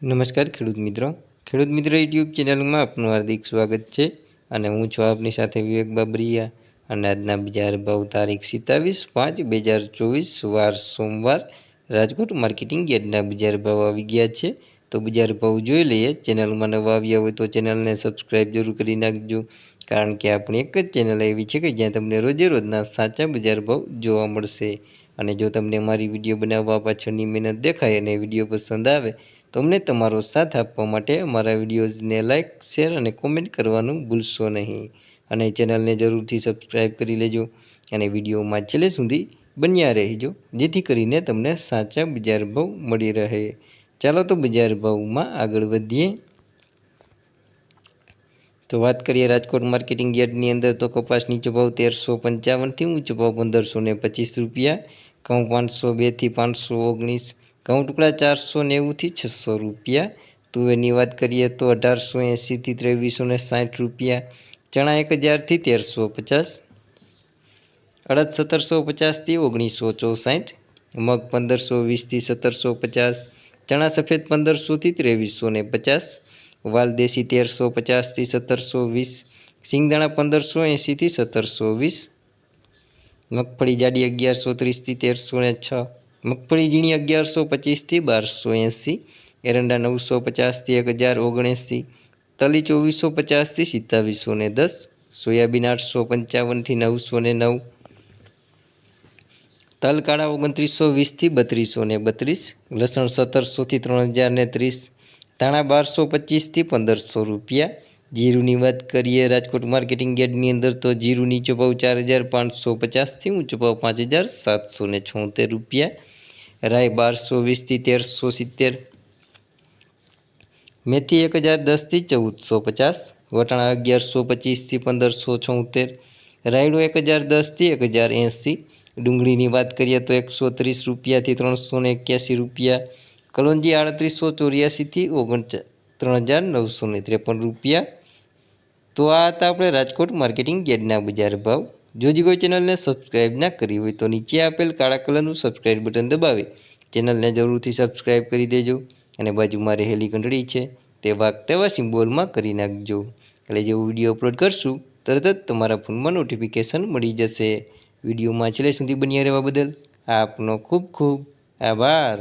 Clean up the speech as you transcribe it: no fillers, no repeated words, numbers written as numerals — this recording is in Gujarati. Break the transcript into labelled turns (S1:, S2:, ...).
S1: નમસ્કાર ખેડૂત મિત્રો યુટ્યુબ ચેનલમાં આપનું હાર્દિક સ્વાગત છે અને હું છું આપની સાથે વિવેક બાબરિયા અને આજના બજાર ભાવ તારીખ 27/5/2024 વાર સોમવાર રાજકોટ માર્કેટિંગ યાર્ડના બજાર ભાવ આવી ગયા છે। તો બજાર ભાવ જોઈ લઈએ। ચેનલમાં નવા આવ્યા હોય તો ચેનલને સબસ્ક્રાઈબ જરૂર કરી નાખજો, કારણ કે આપણી એક જ ચેનલ એવી છે કે જ્યાં તમને રોજે રોજના સાચા બજાર ભાવ જોવા મળશે। અને જો તમને મારી વિડીયો બનાવવા પાછળની મહેનત દેખાય અને વિડીયો પસંદ આવે તો અમને તમારો સાથ આપવા માટે અમારા વિડીયોઝને લાઇક, શેર અને કોમેન્ટ કરવાનું ભૂલશો નહીં। અને ચેનલને જરૂરથી સબસ્ક્રાઈબ કરી લેજો અને વિડીયોમાં છેલ્લે સુધી બન્યા રહેજો, જેથી કરીને તમને સાચા બજાર ભાવ મળી રહે। ચાલો તો બજાર ભાવમાં આગળ વધીએ। તો વાત કરીએ રાજકોટ માર્કેટિંગ યાર્ડની અંદર તો કપાસ નીચો ભાવ 1355થી ઊંચો ભાવ 1525 રૂપિયા, ઘઉં 502થી 519, ઘઉં ટુકડા 490થી 600 રૂપિયા। તુવેરની વાત કરીએ તો 1880થી 2360 રૂપિયા, ચણા 1000થી 1350, અડદ 1750થી 1964, મગ 1520થી 1750, ચણા સફેદ 1500થી 2350, વાલ દેશી 1350થી 1720, સિંગદાણા 1580થી 1720, મગફળી જાડી 1130થી 1306, મગફળી ઝીણી 1125થી 1280, એરંડા 950થી 1079, તલી 2450થી 2710, સોયાબીન 855થી 909, તલ કાળા 2920થી 3232, લસણ 1700થી 3030, ધાણા 1225થી 1500 રૂપિયા। જીરુની વાત કરીએ રાજકોટ માર્કેટિંગ યાર્ડની અંદર તો જીરું નીચો ભાવ 4550થી ઊંચો ભાવ 5776 રૂપિયા, રાઈ 1220થી 1370, મેથી 1010થી 1450, વટાણા 1125થી 1576, રાયડો 1010થી 1080, ડુંગળીની વાત કરીએ તો 130 રૂપિયાથી 381 રૂપિયા, કલોંજી 3884થી 3953 રૂપિયા। તો આ હતા આપણે રાજકોટ માર્કેટિંગ યાર્ડના બજાર ભાવ। જો કોઈ ચેનલને સબસ્ક્રાઈબ ના કરી હોય તો નીચે આપેલ કાળા કલરનું સબસ્ક્રાઈબ બટન દબાવી ચેનલને જરૂરથી સબસ્ક્રાઈબ કરી દેજો અને બાજુમાં રહેલી ઘંટડી છે તે વાગતા સિમ્બોલમાં કરી નાખજો, એટલે જેવું વિડીયો અપલોડ કરશું તરત જ તમારા ફોનમાં નોટિફિકેશન મળી જશે। વિડીયોમાં છેલ્લે સુધી બન્યા રહેવા બદલ આપનો ખૂબ ખૂબ આભાર।